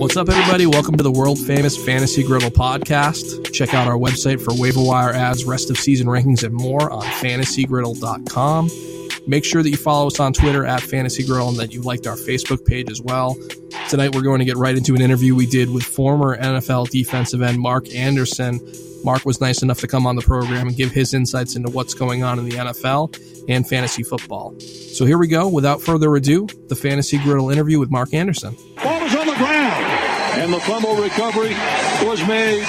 What's up, everybody? Welcome to the world-famous Fantasy Griddle podcast. Check out our website for waiver wire ads, rest of season rankings, and more on fantasygriddle.com. Make sure that you follow us on Twitter at FantasyGriddle and that you liked our Facebook page as well. Tonight, we're going to get right into an interview we did with former NFL defensive end Mark Anderson. Mark was nice enough to come on the program and give his insights into what's going on in the NFL and fantasy football. So here we go. Without further ado, the Fantasy Griddle interview with Mark Anderson. Ball was on the ground, and the fumble recovery was made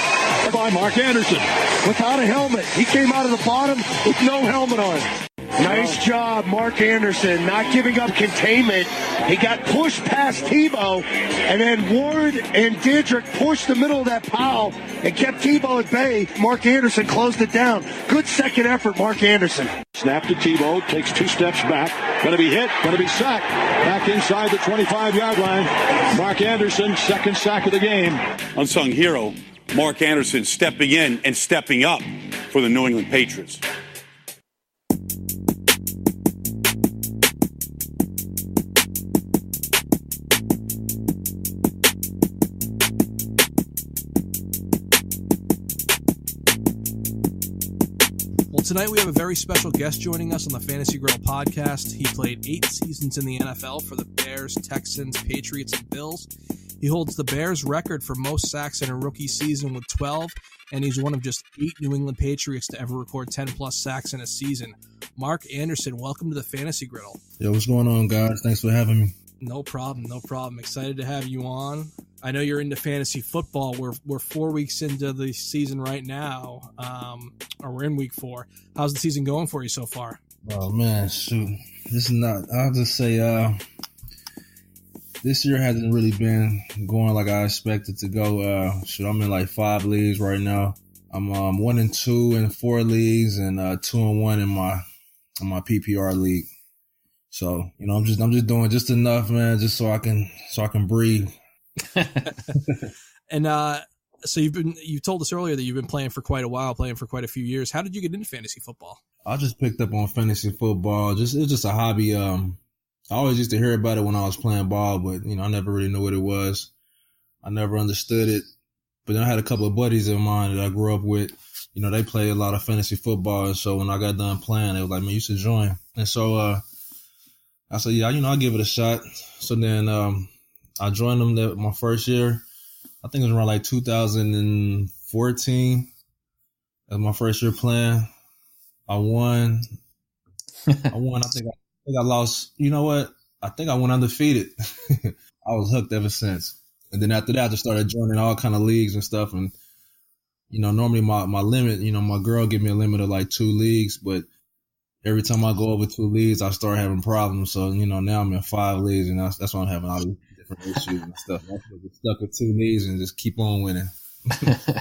by Mark Anderson. Without a helmet. He came out of the bottom with no helmet on. Nice job, Mark Anderson, not giving up containment. He got pushed past Tebow, and then Ward and Didrick pushed the middle of that pile and kept Tebow at bay. Mark Anderson closed it down. Good second effort, Mark Anderson. Snap to Tebow, takes 2 steps back. Going to be hit, going to be sacked. Back inside the 25-yard line. Mark Anderson, second sack of the game. Unsung hero, Mark Anderson stepping in and stepping up for the New England Patriots. Tonight we have a very special guest joining us on the Fantasy Griddle podcast. He played 8 seasons in the NFL for the Bears, Texans, Patriots, and Bills. He holds the Bears record for most sacks in a rookie season with 12, and he's one of just 8 New England Patriots to ever record 10-plus sacks in a season. Mark Anderson, welcome to the Fantasy Griddle. Yo, what's going on, guys? Thanks for having me. No problem. Excited to have you on. I know you're into fantasy football. We're 4 weeks into the season right now, or we're in week 4. How's the season going for you so far? Oh man, shoot, I'll just say, this year hasn't really been going like I expected to go. I'm in like 5 leagues right now. I'm 1-2 in 4 leagues and 2-1 in my PPR league. So I'm just doing just enough, man, just so I can breathe. And so you told us earlier that you've been playing for quite a while, playing for quite a few years. How did you get into fantasy football? I just picked up on fantasy football. It's just a hobby. I always used to hear about it when I was playing ball, but I never really knew what it was. I never understood it. But then I had a couple of buddies of mine that I grew up with. They play a lot of fantasy football, and so when I got done playing, they was like, "Man, you should join." And so I said, "Yeah, I'll give it a shot." So then I joined them my first year. I think it was around like 2014. That was my first year playing. I won. I think I lost. You know what? I think I went undefeated. I was hooked ever since. And then after that, I just started joining all kind of leagues and stuff. And, normally my limit, my girl give me a limit of like 2 leagues. But every time I go over 2 leagues, I start having problems. So, now I'm in 5 leagues, and that's why I'm having all these different issues and stuff. I should get stuck with 2 leagues and just keep on winning.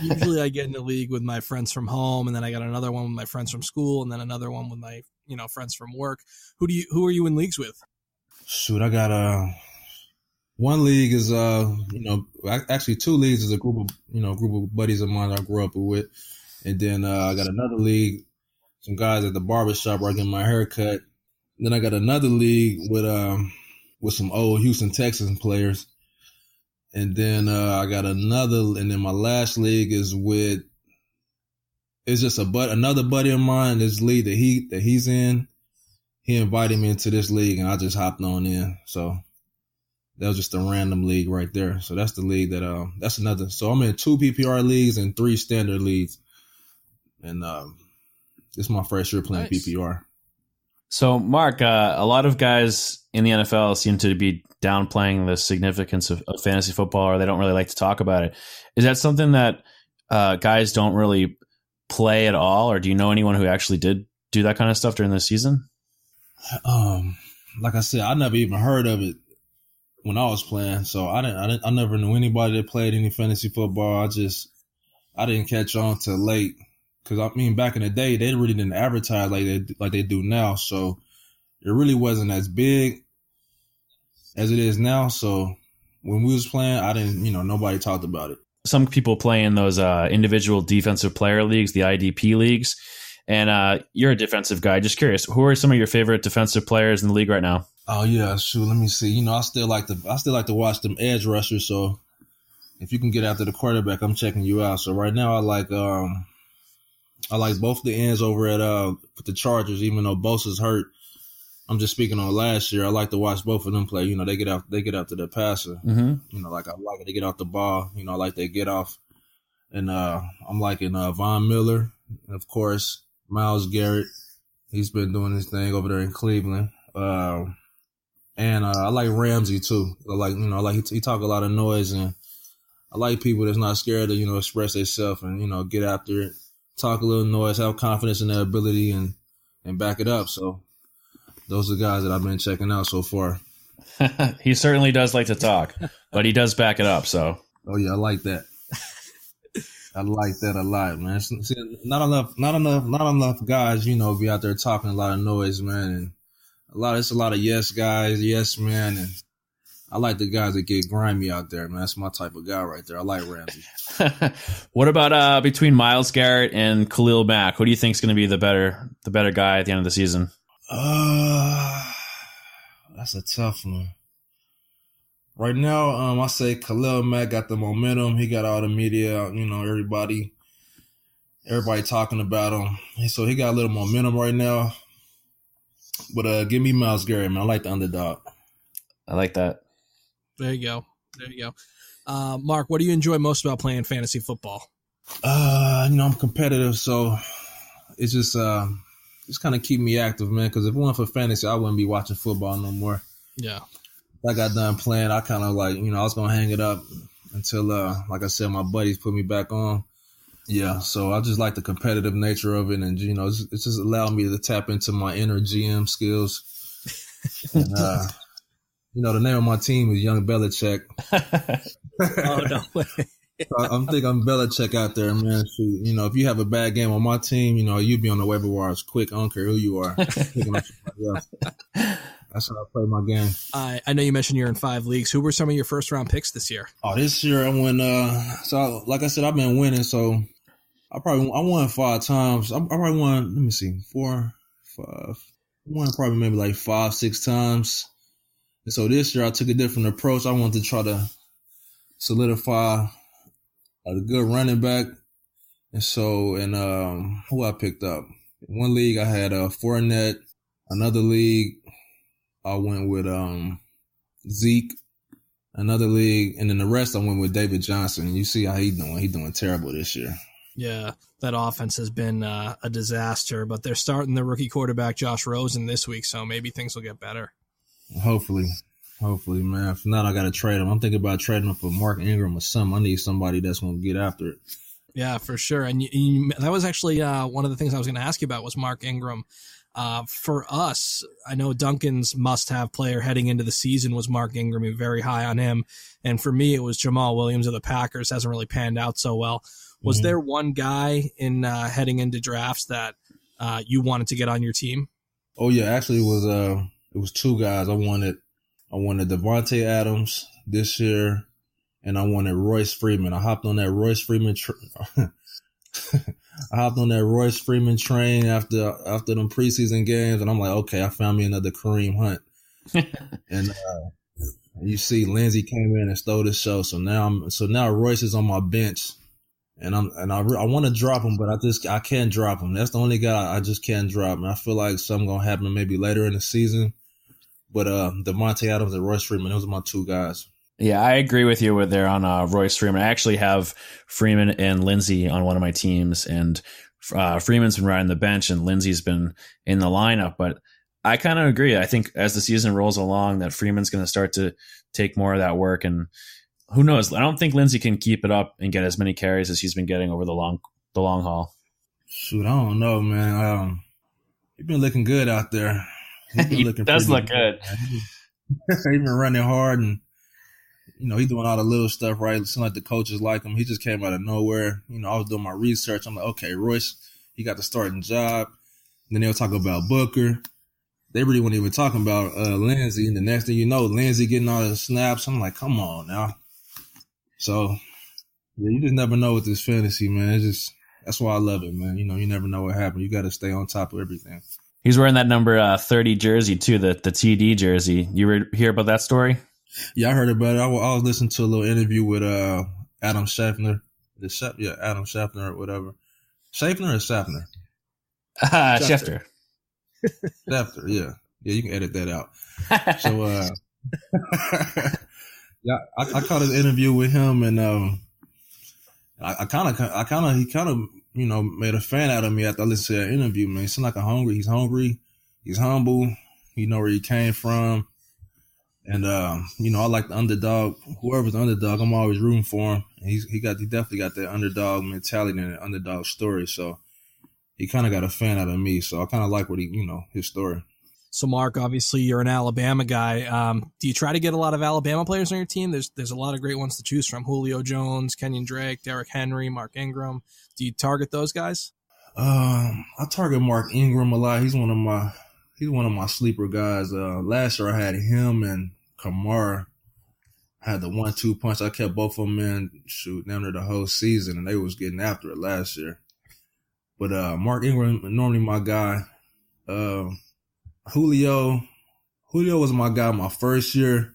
Usually I get in a league with my friends from home, and then I got another one with my friends from school, and then another one with my friends from work. Who are you in leagues with? Shoot, I got one league is actually 2 leagues is a group of buddies of mine I grew up with, and then I got another league, some guys at the barbershop where I get my hair cut. Then I got another league with some old Houston Texans players. And then I got another, and then my last league is it's just another buddy of mine, this league that he's in. He invited me into this league, and I just hopped on in. So that was just a random league right there. So that's the league that's another. So I'm in 2 PPR leagues and 3 standard leagues. And this is my first year playing PPR. So, Mark, a lot of guys in the NFL seem to be downplaying the significance of fantasy football, or they don't really like to talk about it. Is that something that guys don't really play at all, or do you know anyone who actually did do that kind of stuff during the season? Like I said, I never even heard of it when I was playing, so I never knew anybody that played any fantasy football. I didn't catch on till late. Because, back in the day, they really didn't advertise like they do now. So it really wasn't as big as it is now. So when we was playing, I didn't, nobody talked about it. Some people play in those individual defensive player leagues, the IDP leagues. And you're a defensive guy. Just curious, who are some of your favorite defensive players in the league right now? Oh yeah, shoot. Let me see. I still like to watch them edge rushers. So if you can get after the quarterback, I'm checking you out. So right now, I like both the ends over at the Chargers, even though Bosa's hurt. I'm just speaking on last year. I like to watch both of them play. You know, they get after the passer. Mm-hmm. You know, like I like it. They get off the ball. You know, I like they get off. And I'm liking Von Miller, and of course, Myles Garrett. He's been doing his thing over there in Cleveland. And I like Ramsey too. He talk a lot of noise, and I like people that's not scared to, you know, express themselves and, you know, get after it, talk a little noise, have confidence in their ability and back it up. So those are the guys that I've been checking out so far. He certainly does like to talk, but he does back it up. So, oh yeah, I like that. I like that a lot, man. See, not enough guys, you know, be out there talking a lot of noise, man, and it's a lot of yes guys, yes man, and I like the guys that get grimy out there, man. That's my type of guy right there. I like Ramsey. What about between Myles Garrett and Khalil Mack? Who do you think is going to be the better guy at the end of the season? That's a tough one. Right now, I say Khalil Mack got the momentum. He got all the media, you know, everybody talking about him. And so he got a little momentum right now. But give me Myles Garrett, man. I like the underdog. I like that. There you go. Mark, what do you enjoy most about playing fantasy football? You know, I'm competitive, so it's just kind of keep me active, man. Because if it weren't for fantasy, I wouldn't be watching football no more. Yeah. I got done playing. I kind of like, you know, I was going to hang it up until, like I said, my buddies put me back on. Yeah, so I just like the competitive nature of it. And, you know, it's just allowed me to tap into my inner GM skills. And, you know, the name of my team is Young Belichick. Oh, no way. So I'm thinking I'm Belichick out there, man. So, you know, if you have a bad game on my team, you know, you'd be on the waiver wires quick. I don't care who you are. Picking up somebody else. That's how I play my game. I know you mentioned you're in 5 leagues. Who were some of your first round picks this year? Oh, this year I went. So like I said, I've been winning. So I won 5 times. I probably won. Let me see, 4, 5. I won probably maybe like 5, 6 times. And so this year I took a different approach. I wanted to try to solidify a good running back. And so, who I picked up? In one league I had Fournette. Another league I went with Zeke. Another league, and then the rest I went with David Johnson. And you see how he's doing. He's doing terrible this year. Yeah, that offense has been a disaster, but they're starting the rookie quarterback Josh Rosen this week, so maybe things will get better. Hopefully, man. If not, I got to trade him. I'm thinking about trading him for Mark Ingram or something. I need somebody that's going to get after it. Yeah, for sure. And that was actually one of the things I was going to ask you about was Mark Ingram. For us, I know Duncan's must-have player heading into the season was Mark Ingram. We were very high on him. And for me, it was Jamal Williams of the Packers. Hasn't really panned out so well. Was there one guy in heading into drafts that you wanted to get on your team? Oh, yeah. Actually, it was 2 guys. I wanted Devontae Adams this year, and I wanted Royce Freeman. I hopped on that Royce Freeman train after them preseason games, and I'm like, okay, I found me another Kareem Hunt. And you see, Lindsey came in and stole the show. So now Royce is on my bench, and I want to drop him, but I can't drop him. That's the only guy I just can't drop. And I feel like something gonna happen maybe later in the season. But Devontae Adams and Royce Freeman, those are my 2 guys. Yeah, I agree with you with there on Royce Freeman. I actually have Freeman and Lindsey on one of my teams, and Freeman's been riding the bench and Lindsey's been in the lineup. But I kind of agree. I think as the season rolls along, that Freeman's going to start to take more of that work. And who knows? I don't think Lindsey can keep it up and get as many carries as he's been getting over the long haul. Shoot, I don't know, man. He's been looking good out there. He does look good. He's been running hard, and you know, he's doing all the little stuff right. It seems like the coaches like him. He just came out of nowhere. You know, I was doing my research. I'm like, okay, Royce, he got the starting job. And then they'll talk about Booker. They really weren't even talking about Lindsey. And the next thing you know, Lindsey getting all the snaps. I'm like, come on now. So, yeah, you just never know with this fantasy, man. It's just, that's why I love it, man. You know, you never know what happens. You got to stay on top of everything. He's wearing that number 30 jersey, too, the TD jersey. You hear about that story? Yeah, I heard about it. I was listening to a little interview with Adam Scheffner. Adam Scheffner or whatever. Scheffner or Scheffner? Schefter. Schefter, yeah. Yeah, you can edit that out. So, yeah, I caught an interview with him, and he kind of, made a fan out of me after I listened to that interview, man. He seemed like he's hungry, he's humble, you know where he came from. And, I like the underdog. Whoever's the underdog, I'm always rooting for him. And he definitely got that underdog mentality and an underdog story. So he kind of got a fan out of me. So I kind of like his story. So, Mark, obviously you're an Alabama guy. Do you try to get a lot of Alabama players on your team? There's a lot of great ones to choose from. Julio Jones, Kenyon Drake, Derrick Henry, Mark Ingram. Do you target those guys? I target Mark Ingram a lot. He's one of my sleeper guys. Last year I had him and Kamara. I had the 1-2 punch. I kept both of them in down there the whole season, and they was getting after it last year. But Mark Ingram, normally my guy. Julio was my guy my first year.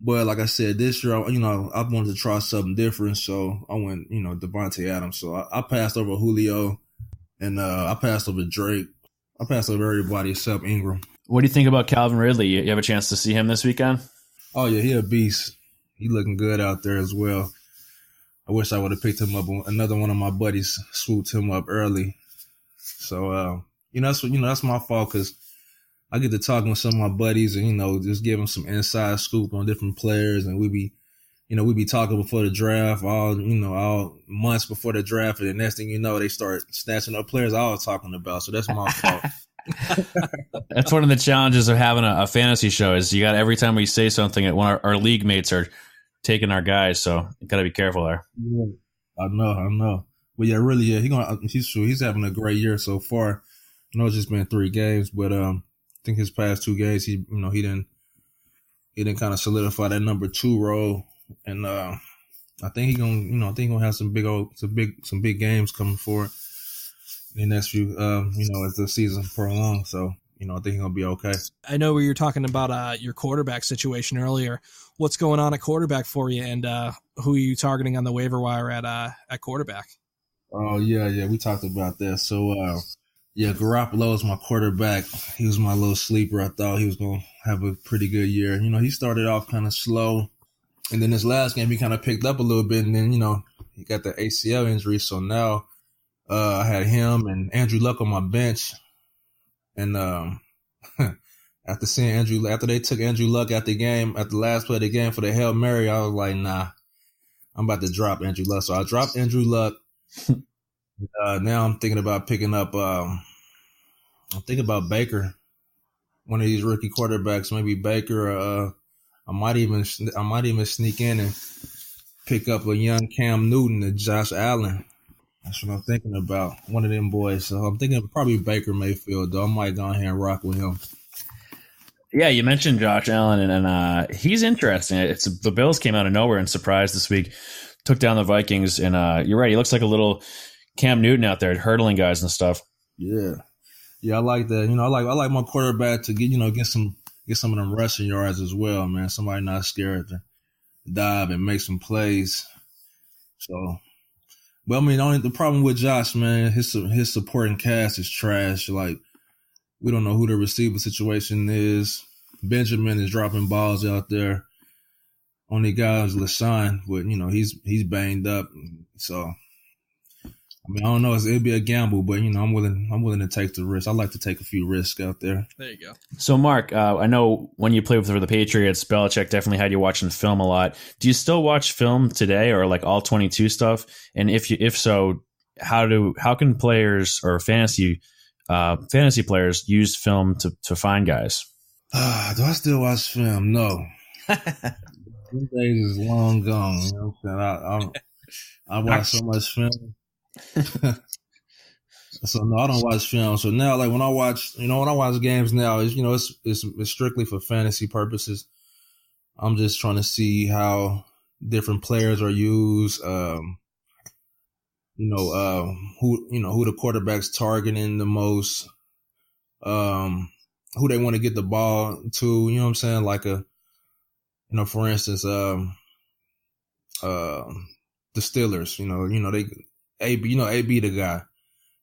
But like I said, this year, I wanted to try something different, so I went, Devontae Adams. So I passed over Julio, and I passed over Drake. I passed over everybody except Ingram. What do you think about Calvin Ridley? You have a chance to see him this weekend? Oh, yeah, he a beast. He looking good out there as well. I wish I would have picked him up. Another one of my buddies swooped him up early. So, that's my fault because I get to talking with some of my buddies and, just give them some inside scoop on different players. And we be talking before the draft, all months before the draft. And the next thing you know, they start snatching up players I was talking about. So that's my fault. That's one of the challenges of having a fantasy show is you got every time we say something, our league mates are taking our guys. So you got to be careful there. Yeah, I know. But yeah, really, yeah, he's having a great year so far. I know it's just been 3 games, but I think his past 2 games, he didn't kind of solidify that number 2 role, and I think he's gonna have some big games coming forward in the next few, as the season prolongs. So, I think he's gonna be okay. I know we were talking about your quarterback situation earlier. What's going on at quarterback for you, and who are you targeting on the waiver wire at quarterback? Oh yeah, we talked about that. So. Yeah, Garoppolo is my quarterback. He was my little sleeper. I thought he was going to have a pretty good year. He started off kind of slow. And then this last game, he kind of picked up a little bit. And then, he got the ACL injury. So now I had him and Andrew Luck on my bench. And after they took Andrew Luck at the last play of the game for the Hail Mary, I was like, nah, I'm about to drop Andrew Luck. So I dropped Andrew Luck. Now I'm thinking about picking up. I'm thinking about Baker, one of these rookie quarterbacks, maybe Baker. I might even sneak in and pick up a young Cam Newton and Josh Allen. That's what I'm thinking about. One of them boys. So I'm thinking probably Baker Mayfield. Though I might go ahead and rock with him. Yeah, you mentioned Josh Allen, and he's interesting. The Bills came out of nowhere and surprised this week, took down the Vikings, and you're right. He looks like a little Cam Newton out there hurdling guys and stuff. Yeah, I like that. I like my quarterback to get some of them rushing yards as well, man. Somebody not scared to dive and make some plays. So, but the problem with Josh, man, his supporting cast is trash. Like, we don't know who the receiver situation is. Benjamin is dropping balls out there. Only guy is LaShawn, but he's banged up. So. I don't know. It'd be a gamble, but I'm willing to take the risk. I like to take a few risks out there. There you go. So, Mark, I know when you played for the Patriots, Belichick definitely had you watching film a lot. Do you still watch film today, or like all 22 stuff? And if so, how can players or fantasy players use film to find guys? Do I still watch film? No. These days is long gone. I watch so much film. So no, I don't watch film. So now, like when I watch games now, it's strictly for fantasy purposes. I'm just trying to see how different players are used. Who the quarterback's targeting the most. Who they want to get the ball to. You know what I'm saying? Like for instance, the Steelers. They AB the guy.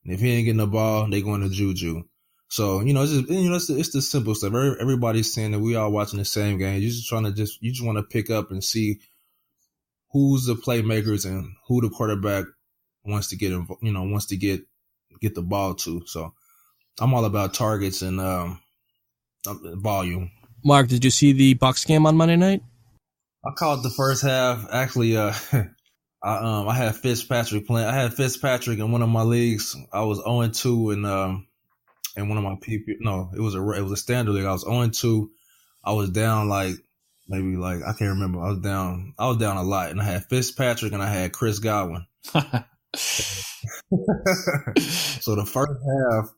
And if he ain't getting the ball, they going to Juju. So, it's the simple stuff. Everybody's saying that we all watching the same game. You just want to pick up and see who's the playmakers and who the quarterback wants to get the ball to. So I'm all about targets and volume. Mark, did you see the Bucs game on Monday night? I caught the first half. Actually, I had Fitzpatrick playing. I had Fitzpatrick in one of my leagues. I was 0-2 in one of my PP. No, it was a standard league. I was 0-2. I was down I can't remember. I was down a lot, and I had Fitzpatrick and I had Chris Godwin. So the first half,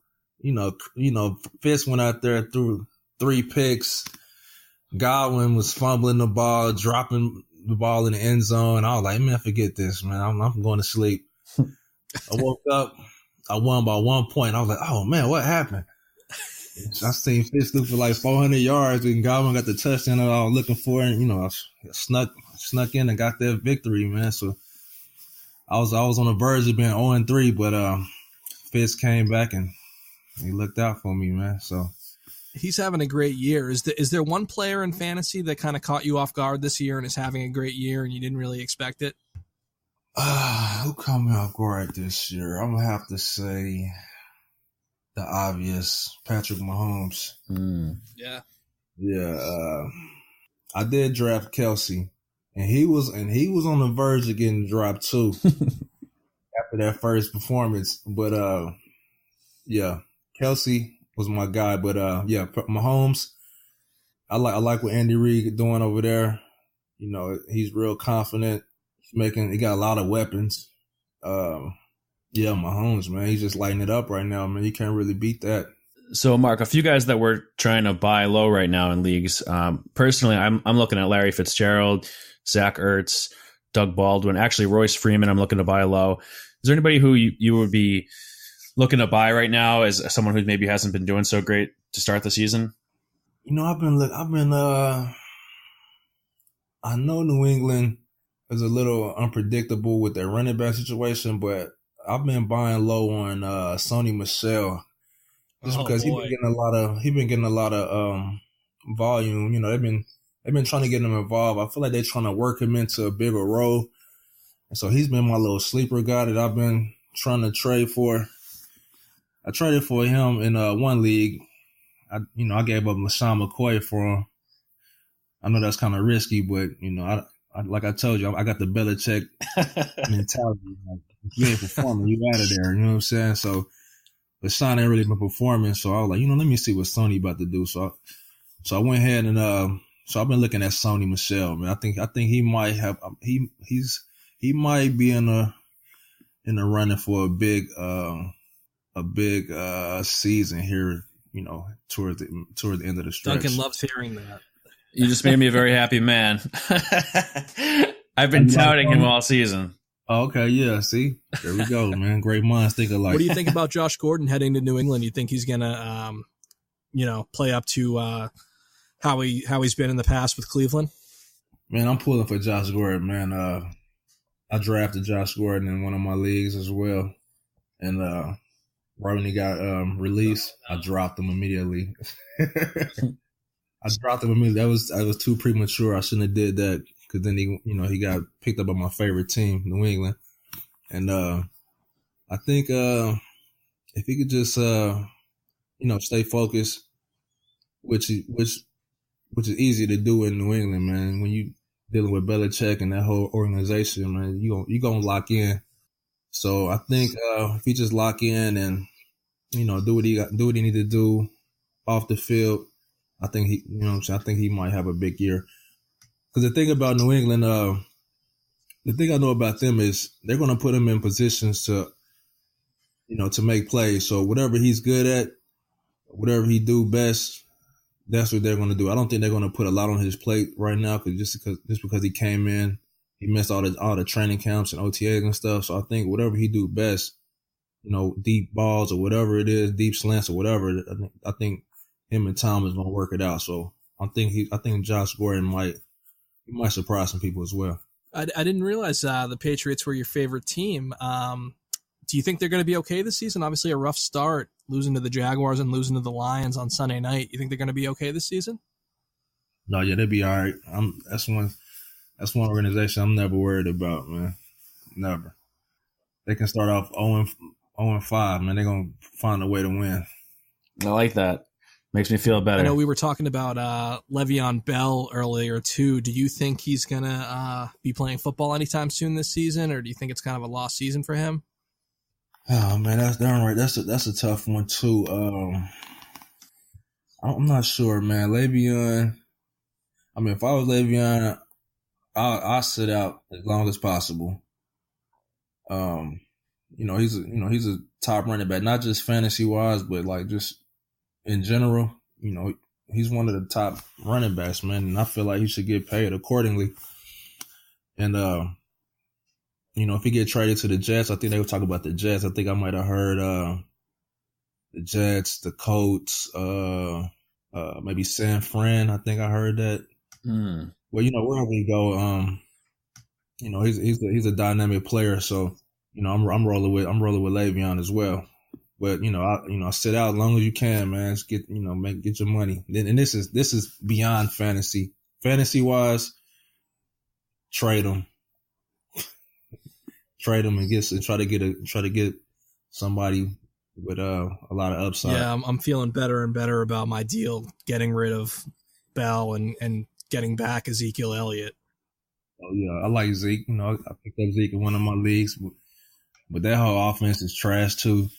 Fitz went out there threw 3 picks. Godwin was fumbling the ball, dropping the ball in the end zone. I was like, man, forget this, man. I'm going to sleep. I woke up. I won by 1 point. I was like, oh, man, what happened? I seen Fitz look for like 400 yards, and Godwin got the touchdown that I was looking for. And, I snuck in and got that victory, man. So I was on the verge of being 0-3, but Fitz came back and he looked out for me, man. So he's having a great year. Is there one player in fantasy that kind of caught you off guard this year and is having a great year and you didn't really expect it? Who caught me off guard this year? I'm going to have to say the obvious, Patrick Mahomes. Yeah. Yeah. I did draft Kelsey, and he was on the verge of getting dropped too after that first performance. But Kelsey was my guy. But Mahomes, I like what Andy Reid doing over there. He's real confident. He got a lot of weapons. Mahomes, man, he's just lighting it up right now, man. You can't really beat that. So, Mark, a few guys that we're trying to buy low right now in leagues. Personally, I'm looking at Larry Fitzgerald, Zach Ertz, Doug Baldwin. Actually, Royce Freeman, I'm looking to buy low. Is there anybody who you would be looking to buy right now as someone who maybe hasn't been doing so great to start the season? I know New England is a little unpredictable with their running back situation, but I've been buying low on Sony Michel just because he's been getting a lot of volume. They've been trying to get him involved. I feel like they're trying to work him into a bigger role, and so he's been my little sleeper guy that I've been trying to trade for. I traded for him in one league. I gave up LaShawn McCoy for him. I know that's kind of risky, but like I told you, I got the Belichick mentality. Like, if you ain't performing, you out of there. You know what I'm saying? So LaShawn ain't really been performing. So I was like, let me see what Sony about to do. So I went ahead and so I've been looking at Sony Michel. Man, I think he might have he might be in the running for a big season here. Toward the end of the stretch. Duncan loves hearing that. You just made me a very happy man. I've been touting him all season. Oh, okay, yeah. See, there we go, man. Great minds think alike. What do you think about Josh Gordon heading to New England? You think he's gonna, play up to how he's been in the past with Cleveland? Man, I'm pulling for Josh Gordon, man. I drafted Josh Gordon in one of my leagues as well, and right when he got released, I dropped him immediately. That was too premature. I shouldn't have did that because then he got picked up by my favorite team, New England. And I think if he could just stay focused, which is easy to do in New England, man. When you dealing with Belichick and that whole organization, man, you gonna lock in. So I think if he just lock in and do what he need to do off the field, I think he might have a big year. Because the thing about New England, the thing I know about them is they're going to put him in positions to make plays. So whatever he's good at, whatever he do best, that's what they're going to do. I don't think they're going to put a lot on his plate right now just because he came in, he missed all the training camps and OTAs and stuff. So I think whatever he do best, deep balls or whatever it is, deep slants or whatever, I think him and Tom is going to work it out. So I think Josh Gordon might surprise some people as well. I didn't realize the Patriots were your favorite team. Do you think they're going to be okay this season? Obviously, a rough start, losing to the Jaguars and losing to the Lions on Sunday night. You think they're going to be okay this season? No, yeah, they'll be all right. That's one organization I'm never worried about, man. Never. They can start off 0-5, man. They're going to find a way to win. I like that. Makes me feel better. I know we were talking about Le'Veon Bell earlier, too. Do you think he's going to be playing football anytime soon this season, or do you think it's kind of a lost season for him? Oh, man, that's darn right. That's a tough one, too. I'm not sure, man. Le'Veon, I mean, if I was Le'Veon, I'll sit out as long as possible. He's a top running back, not just fantasy-wise, but, like, just in general, he's one of the top running backs, man, and I feel like he should get paid accordingly. And, if he get traded to the Jets, I think they would talk about the Jets. I think I might have heard the Jets, the Colts, maybe San Fran. I think I heard that. Well, wherever we go, he's a dynamic player, so I'm rolling with Le'Veon as well. But I sit out as long as you can, man. Just get your money. And this is beyond fantasy. Fantasy wise, trade them, and try to get somebody with a lot of upside. Yeah, I'm feeling better and better about my deal, getting rid of Bell and getting back Ezekiel Elliott. Oh yeah, I like Zeke. I picked up Zeke in one of my leagues, but that whole offense is trash too.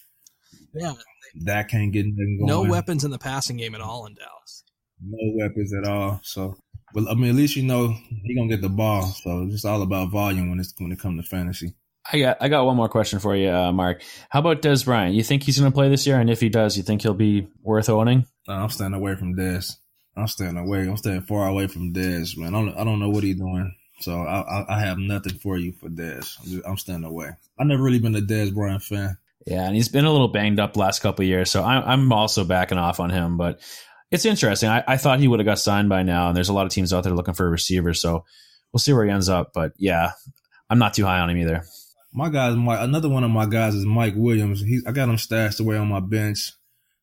Yeah, that can't get nothing going. No weapons in the passing game at all in Dallas. No weapons at all. So, but I mean, at least he's gonna get the ball. So it's just all about volume when it comes to fantasy. I got one more question for you, Mark. How about Dez Bryant? You think he's going to play this year? And if he does, you think he'll be worth owning? I'm staying away from Dez. I'm staying far away from Dez, man. I don't know what he's doing. So I have nothing for you for Dez. I'm staying away. I've never really been a Dez Bryant fan. Yeah, and he's been a little banged up the last couple of years, so I'm also backing off on him. But it's interesting. I thought he would have got signed by now, and there's a lot of teams out there looking for a receiver, so we'll see where he ends up. But yeah, I'm not too high on him either. My guy, another one of my guys is Mike Williams. I got him stashed away on my bench.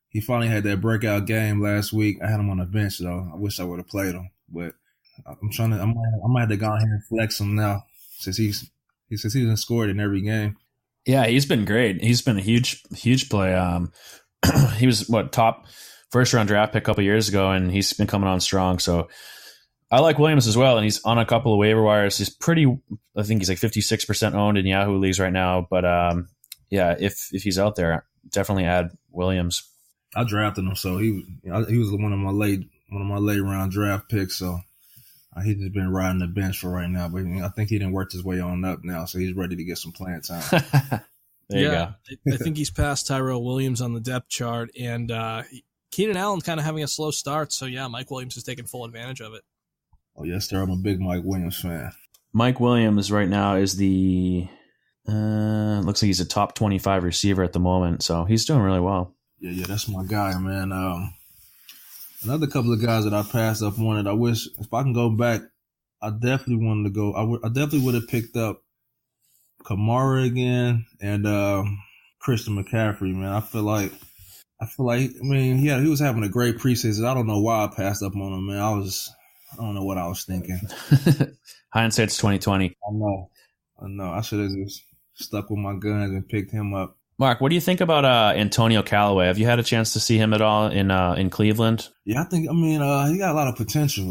He finally had that breakout game last week. I had him on the bench though. I wish I would have played him, but I might have to go ahead and flex him now since he's scored in every game. Yeah, he's been great. He's been a huge play. He was top first round draft pick a couple years ago, and he's been coming on strong. So I like Williams as well, and he's on a couple of waiver wires. He's I think he's like 56% owned in Yahoo leagues right now. But yeah, if he's out there, definitely add Williams. I drafted him, so he was one of my late round draft picks. So he's just been riding the bench for right now, but I think he didn't work his way on up now, so he's ready to get some playing time. There you go. I think he's past Tyrell Williams on the depth chart, and Keenan Allen kind of having a slow start. So yeah, Mike Williams is taking full advantage of it. Oh yes, sir. I'm a big Mike Williams fan. Mike Williams right now is the looks like he's a top 25 receiver at the moment, so he's doing really well. Yeah, that's my guy, man. Another couple of guys that I passed up on it. I wish if I can go back, I definitely wanted to go. I definitely would have picked up Kamara again and Christian McCaffrey, man. I feel like I mean, he was having a great preseason. I don't know why I passed up on him, man. I don't know what I was thinking. Hindsight's 2020. I know. I should have just stuck with my guns and picked him up. Mark, what do you think about Antonio Callaway? Have you had a chance to see him at all in Cleveland? Yeah, he got a lot of potential.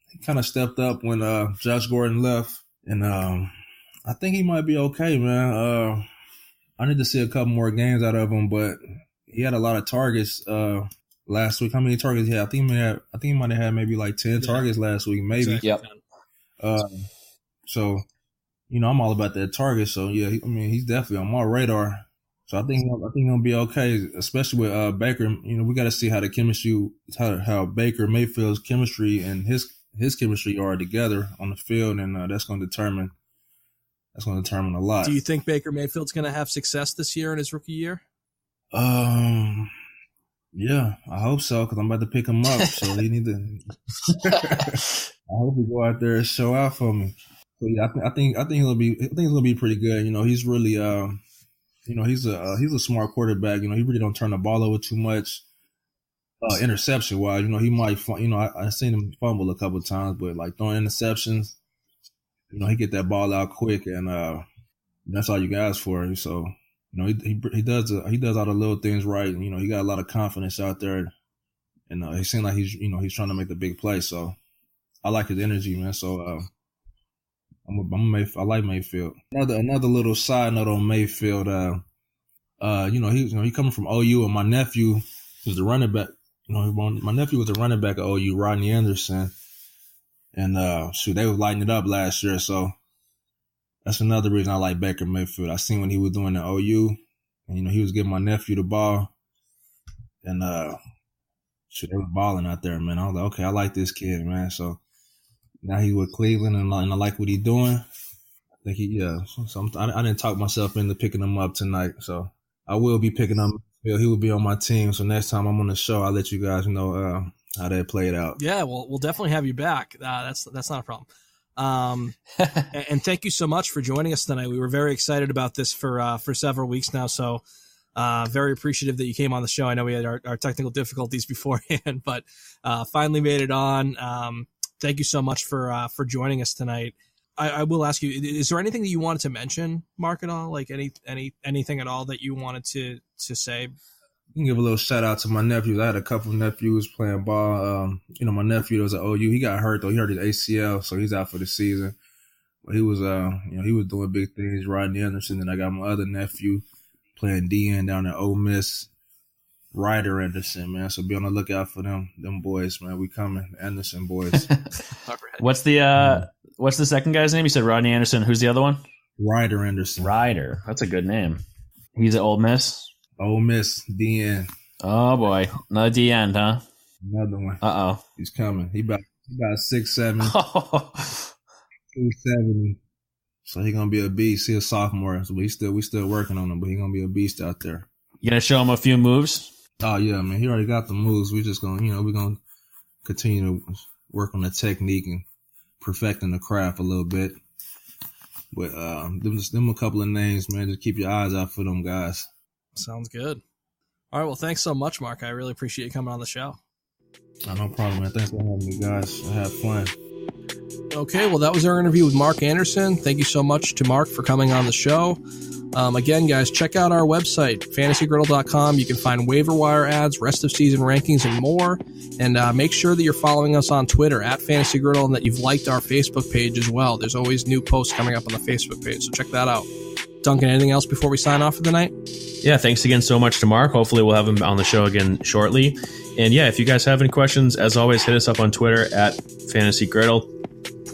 He kind of stepped up when Josh Gordon left, and I think he might be okay, man. I need to see a couple more games out of him, but he had a lot of targets last week. How many targets he had? I think he might have had maybe like 10 targets last week, maybe. Exactly. Yep. So, I'm all about that target. So yeah, he's definitely on my radar. So I think he'll be okay, especially with Baker. We got to see how the chemistry, how Baker Mayfield's chemistry and his chemistry are together on the field, and that's going to determine a lot. Do you think Baker Mayfield's going to have success this year in his rookie year? Yeah, I hope so, because I'm about to pick him up. So he need to. I hope he go out there and show out for me. So yeah, I think he'll be pretty good. He's really he's a smart quarterback. He really don't turn the ball over too much. Interception wise, he might, I seen him fumble a couple of times, but like throwing interceptions, he get that ball out quick, and that's all you guys for him. So, he does all the little things right. And, he got a lot of confidence out there, and he seems like he's trying to make the big play. So, I like his energy, man. So, I like Mayfield. Another little side note on Mayfield. He coming from OU, and my nephew was the running back. My nephew was a running back at OU, Rodney Anderson, and they was lighting it up last year. So that's another reason I like Baker Mayfield. I seen when he was doing the OU, and he was giving my nephew the ball, and they was balling out there, man. I was like, okay, I like this kid, man. So now he's with Cleveland, and I like what he's doing. I think I didn't talk myself into picking him up tonight, so I will be picking him. He will be on my team, so next time I'm on the show, I'll let you guys know how that played out. Yeah, we'll definitely have you back. That's not a problem. And thank you so much for joining us tonight. We were very excited about this for several weeks now, so very appreciative that you came on the show. I know we had our technical difficulties beforehand, but finally made it on. Thank you so much for joining us tonight. I will ask you, is there anything that you wanted to mention, Mark, at all? Like anything at all that you wanted to say? I can give a little shout out to my nephews. I had a couple of nephews playing ball. My nephew was at OU. He got hurt though. He hurt his ACL, so he's out for the season. But he was, he was doing big things. Rodney Anderson. Then I got my other nephew playing DN down at Ole Miss, Ryder Anderson, man. So be on the lookout for them boys, man. We coming, Anderson boys. What's the second guy's name? You said Rodney Anderson. Who's the other one? Ryder Anderson. Ryder. That's a good name. He's at Ole Miss? Ole Miss, DN. Oh, boy. Another DN, huh? Another one. Uh-oh. He's coming. He about 6'7", 270. So he's going to be a beast. He's a sophomore. So we still working on him, but he's going to be a beast out there. You going to show him a few moves? Oh, yeah, man. He already got the moves. We just going to, we're going to continue to work on the technique and perfecting the craft a little bit. But them a couple of names, man. Just keep your eyes out for them guys. Sounds good. All right, well, thanks so much, Mark. I really appreciate you coming on the show. Oh, no problem, man. Thanks for having me, guys. I had fun. Okay, well, that was our interview with Mark Anderson. Thank you so much to Mark for coming on the show. Again, guys, check out our website, fantasygriddle.com. You can find waiver wire ads, rest of season rankings, and more. And make sure that you're following us on Twitter at fantasygriddle and that you've liked our Facebook page as well. There's always new posts coming up on the Facebook page, so check that out. Duncan, anything else before we sign off for the night? Yeah, thanks again so much to Mark. Hopefully we'll have him on the show again shortly. And yeah, if you guys have any questions, as always, hit us up on Twitter at fantasygriddle.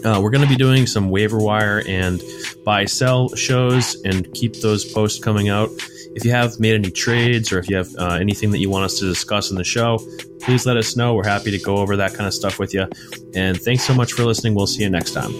We're going to be doing some waiver wire and buy-sell shows and keep those posts coming out. If you have made any trades or if you have anything that you want us to discuss in the show, please let us know. We're happy to go over that kind of stuff with you. And thanks so much for listening. We'll see you next time.